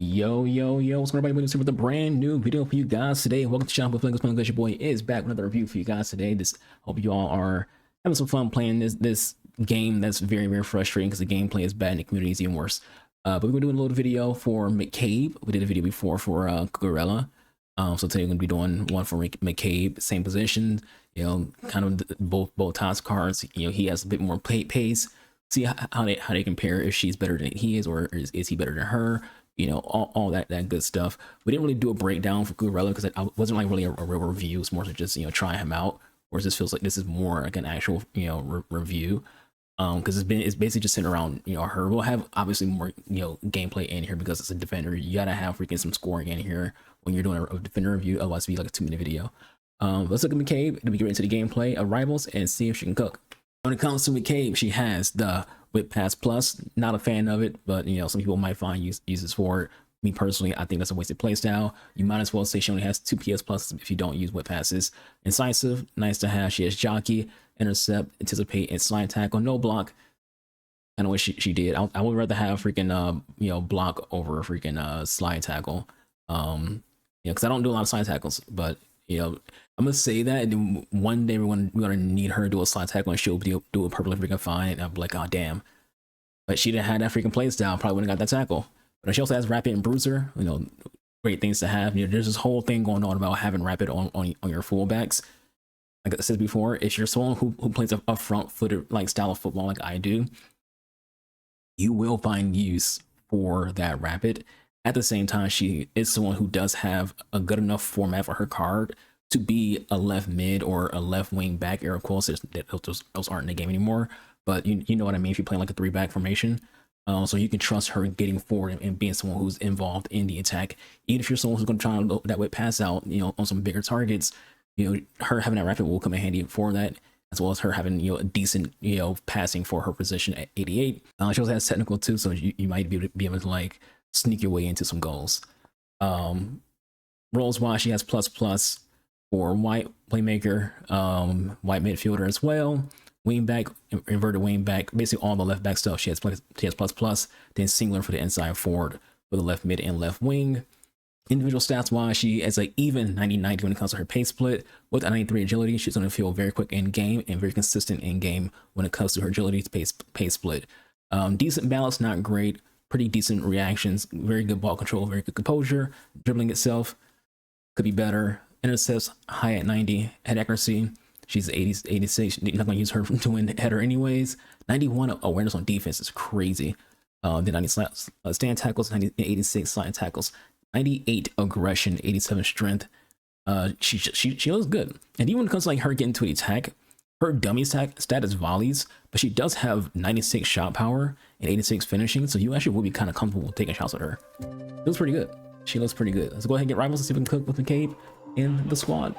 Yo, what's going on, everybody? With a brand new video for you guys today. Welcome to the channel. With your boy is back with another review for you guys today. Hope you all are having some fun playing this game that's very frustrating because the gameplay is bad and the community is even worse. But we're doing a little video for McCabe. We did a video before for Gorilla. So today we're gonna be doing one for McCabe, same position. You know, kind of both task cards. You know, he has a bit more pace. See how they compare. If she's better than he is, or is he better than her? You know, all that good stuff. We didn't really do a breakdown for Gorilla because it wasn't like really a real review. It's more to just, you know, try him out. Whereas this feels like this is more like an actual, you know, review. Because it's basically just sitting around, you know, her. We'll have obviously more, you know, gameplay in here because it's a defender. You gotta have freaking some scoring in here when you're doing a defender review. Otherwise, it'll be like a 2-minute video. Let's look at McCabe. Then we get into the gameplay of rivals and see if she can cook. When it comes to McCabe, she has the Whip Pass Plus. Not a fan of it, but you know, some people might find uses for it. Me personally, I think that's a wasted playstyle. You might as well say she only has 2 PS Plus if you don't use Whip Passes. Incisive, nice to have. She has Jockey, Intercept, Anticipate, and Slide Tackle. No block. I know what she did. I would rather have freaking you know, block over freaking Slide Tackle. You know, because I don't do a lot of slide tackles, but you know, I'm gonna say that, and then one day we're gonna need her to do a slide tackle, and she'll do it perfectly freaking fine. And I'm like, oh damn! But she didn't have that freaking play style. Probably wouldn't have got that tackle. But she also has Rapid and Bruiser. You know, great things to have. You know, there's this whole thing going on about having Rapid on your fullbacks. Like I said before, if you're someone who plays a front-footed like style of football like I do, you will find use for that Rapid. At the same time, she is someone who does have a good enough format for her card to be a left mid or a left wing back. Air quotes, those aren't in the game anymore, but you know what I mean if you're playing like a 3-back formation. So you can trust her getting forward and being someone who's involved in the attack. Even if you're someone who's going to try to that Whip Pass out, you know, on some bigger targets, you know, her having that Rapid will come in handy for that, as well as her having, you know, a decent, you know, passing for her position at 88. She also has technical too, so you might be able to like sneak your way into some goals. Roles wise, she has plus for white playmaker, white midfielder as well, wing back, inverted wing back, basically all the left back stuff. She has plus, then singular for the inside forward for the left mid and left wing. Individual stats wise, she has an even 90-90 when it comes to her pace split. With a 93 agility, she's going to feel very quick in game and very consistent in game when it comes to her agility to pace split. Decent balance, not great. Pretty decent reactions, very good ball control, very good composure. Dribbling itself could be better. Intercepts high at 90. Head accuracy, she's 86. You're not going to use her to win header anyways. 91 awareness on defense is crazy. Then 90 stand tackles, 86 slide tackles, 98 aggression, 87 strength. She looks good. And even when it comes to like her getting to the attack, her dummy stat is volleys, but she does have 96 shot power and 86 finishing, so you actually will be kind of comfortable taking shots at her. It looks pretty good. She looks pretty good. Let's go ahead and get rivals and see if we can cook with McCabe in the squad.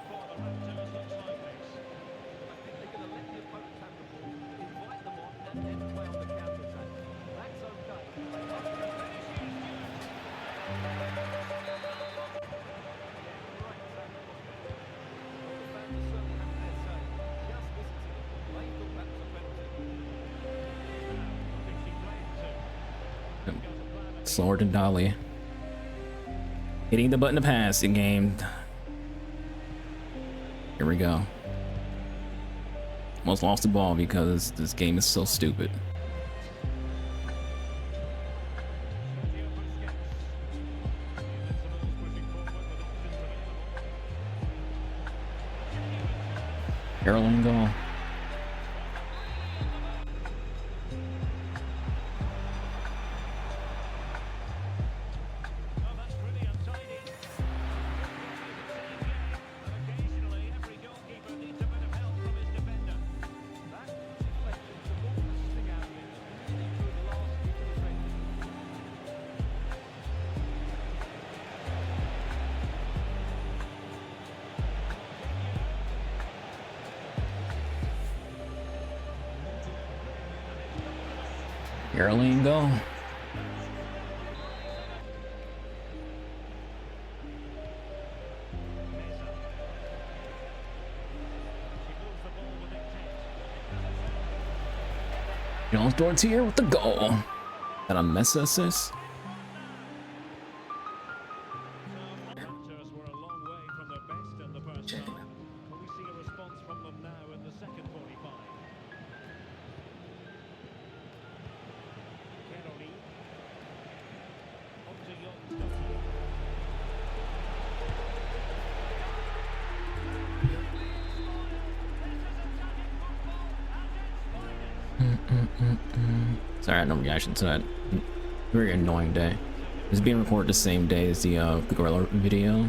Slower than Dolly. Hitting the button to pass in game. Here we go. Almost lost the ball because this game is so stupid. Caroline goal. Caroline go. Jones Dortier with the goal. Got a mess assist. first half. Will we see a response from them now in the second 45? Kenoni. On to Youngstown. Sorry, I had no reaction to that. Very annoying day. It's being recorded the same day as the gorilla video.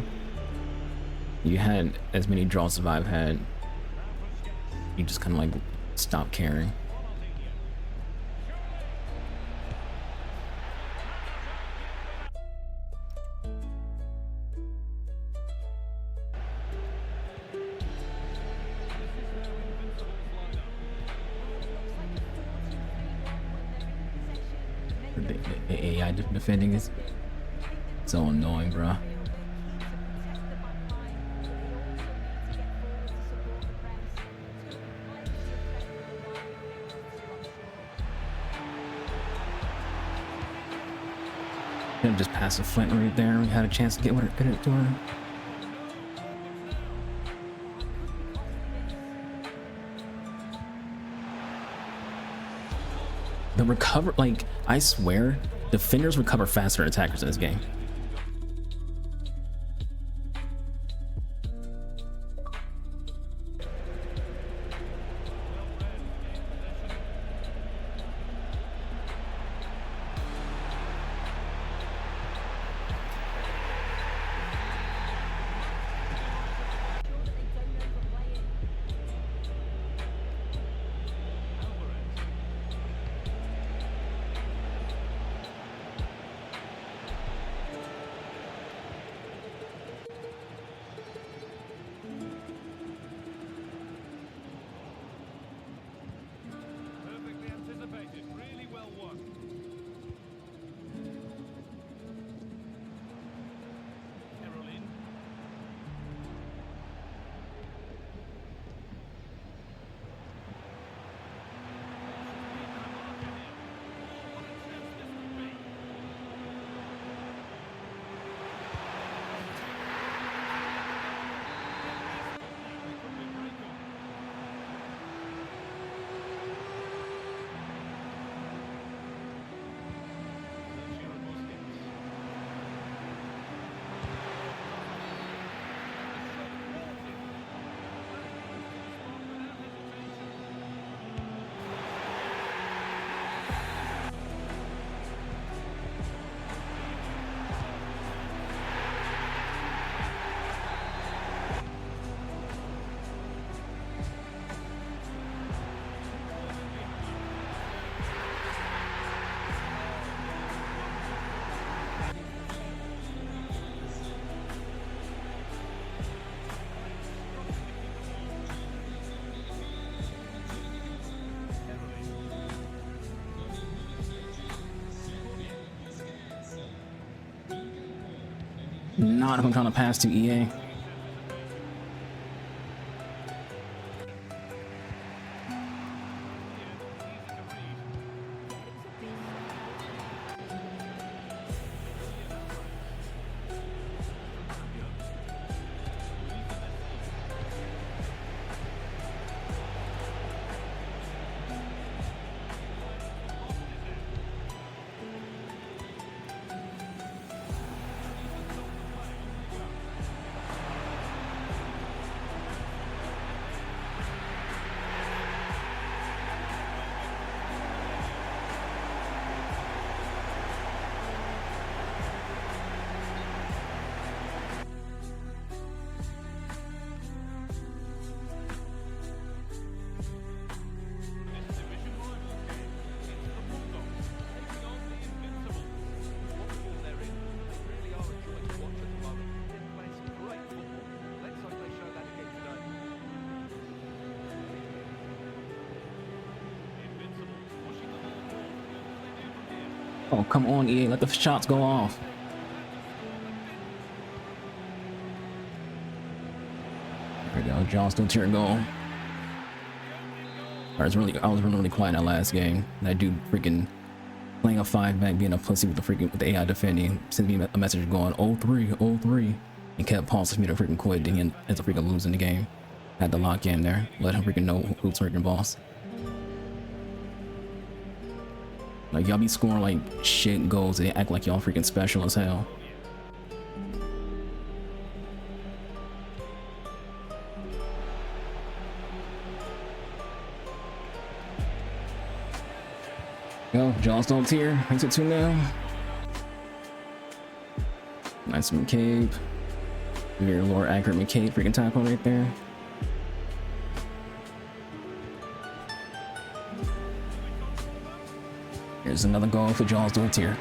You had as many draws as I've had. You just kind of like stop caring. The AI defending is so annoying, bro. Could have just passed a Flint right there. We had a chance to get it to her. The recover, like, I swear, defenders recover faster than attackers in this game. Not if I'm trying to pass to EA. Oh, come on, EA, let the shots go off. There we go, John still tearing goal. I was really quiet in that last game. That dude freaking playing a 5-back, being a pussy with the AI defending, sending me a message going 0-3, 0-3. He kept pausing me to freaking quit, and he ended up freaking losing the game. Had to lock in there, let him freaking know who's freaking boss. Like, y'all be scoring like shit goals, they act like y'all freaking special as hell. Go, Johnstone's here. Makes it 2-0. Nice McCabe. Very lower accurate McCabe freaking tackle right there. Here's another goal for Johnstone's here.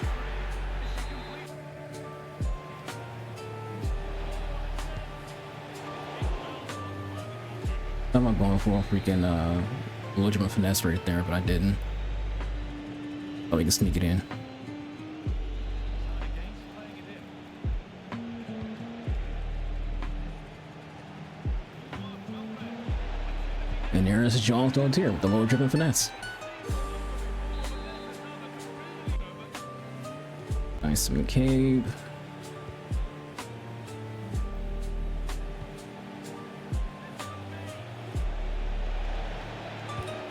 I'm not going for a freaking legitimate finesse right there, but I didn't. Oh, we can sneak it in. And there's Johnstone here with the lower driven finesse. Nice McCabe.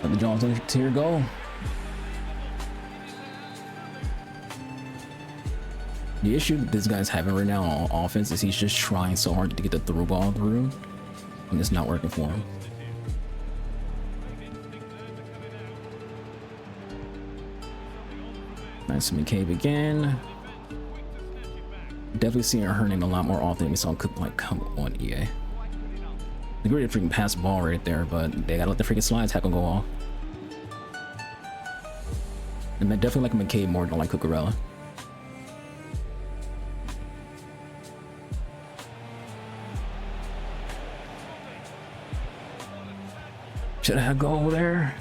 Let the Johnstone here go. The issue that this guy's having right now on offense is he's just trying so hard to get the through ball through, and it's not working for him. Nice McCabe again. Definitely seeing her name a lot more often than we saw Cook. Like, come on, EA. They ready to freaking pass the ball right there, but they gotta let the freaking slide tackle go off. And I definitely like McCabe more than like Cucurella. Should I go over there?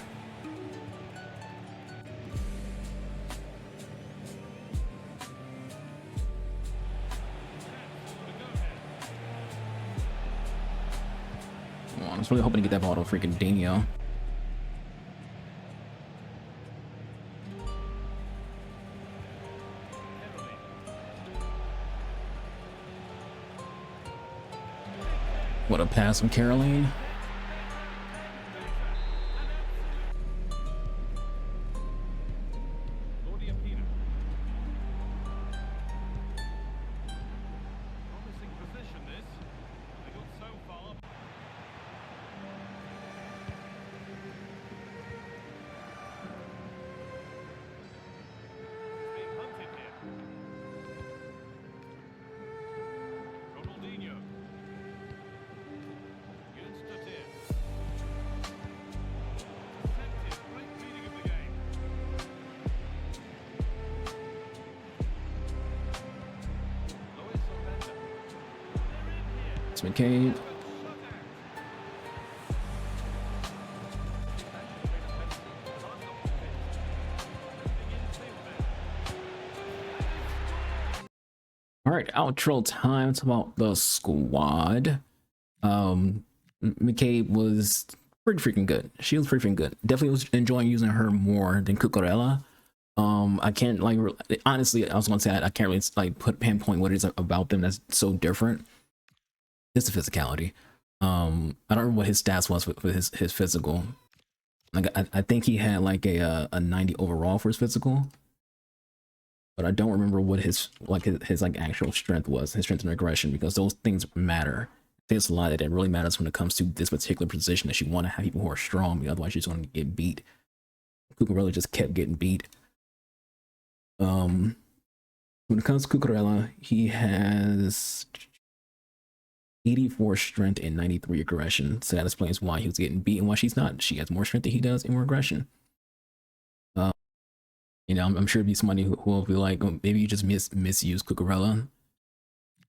Oh, I was really hoping to get that ball to freaking Daniel. What a pass from Caroline. McCabe. All right, outro time. It's about the squad. McCabe was pretty freaking good. She was pretty freaking good. Definitely was enjoying using her more than Cucurella. I can't like honestly. I was gonna say I can't really like pinpoint what it is about them that's so different. It's the physicality. I don't remember what his stats was with his physical. Like I think he had like a 90 overall for his physical, but I don't remember what his like actual strength was, his strength and aggression, because those things matter. There's a lot that it really matters when it comes to this particular position, that you want to have people who are strong, otherwise you're just going to get beat. Cucurella just kept getting beat. When it comes to Cucurella, he has 84 strength and 93 aggression, so that explains why he was getting beat and why she's not. She has more strength than he does and more aggression. You know, I'm sure it'd be somebody who will be like, oh, maybe you just misuse Cucurella.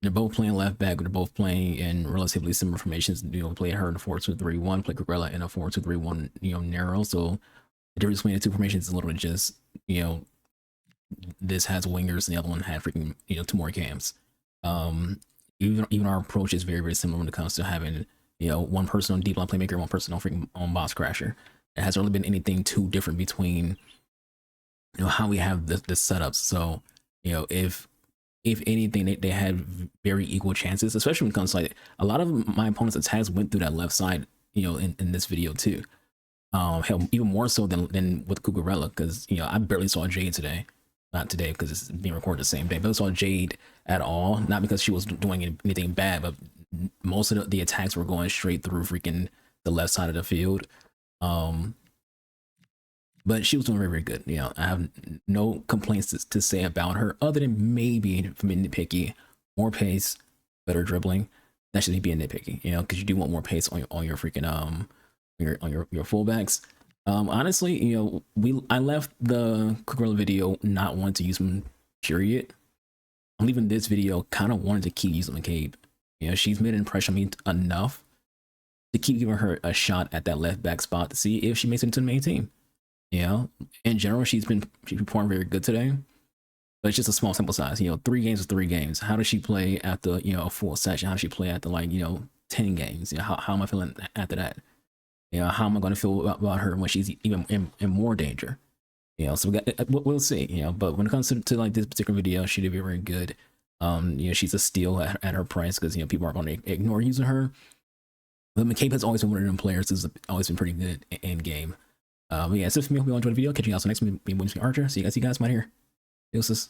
They're both playing left back, but they're both playing in relatively similar formations. You know, play her in a 4-2-3-1, play Cucurella in a 4-2-3-1, you know, narrow. So the difference between the two formations is a little bit just, you know, this has wingers and the other one had freaking, you know, two more cams. Even our approach is very, very similar when it comes to having, you know, one person on deep line playmaker, one person on freaking on box crasher. It hasn't really been anything too different between, you know, how we have the setups. So, you know, if if anything, they had very equal chances, especially when it comes to like a lot of my opponent's attacks went through that left side, you know, in this video too. Hell, even more so than with Cucurella, because you know I barely saw Jade today, not today because it's being recorded the same day, but I saw Jade at all, not because she was doing anything bad, but most of the attacks were going straight through freaking the left side of the field. But she was doing very, very good. You know, I have no complaints to say about her, other than maybe from being nitpicky, more pace, better dribbling. That should be nitpicky, you know, because you do want more pace on your freaking your fullbacks. Honestly, you know, I left the Cucurella video not wanting to use him, period. I'm leaving this video kind of wanting to keep using McCabe. You know, she's made an impression on me enough to keep giving her a shot at that left back spot to see if she makes it into the main team. You know, in general, she's performing very good today, but it's just a small sample size. You know, 3 games is 3 games. How does she play after, you know, a full session? How does she play after, like, you know, 10 games? You know, how am I feeling after that? You know, how am I going to feel about her when she's even in more danger? You know, so we'll see. You know, but when it comes to like this particular video, she did very good. You know, she's a steal at her price because, you know, people aren't going to ignore using her. But McCabe has always been one of them players who's always been pretty good in game. But yeah, so for me, hope you all enjoyed the video. Catch you guys next week. Being Archer. See you guys, my here. Deuces.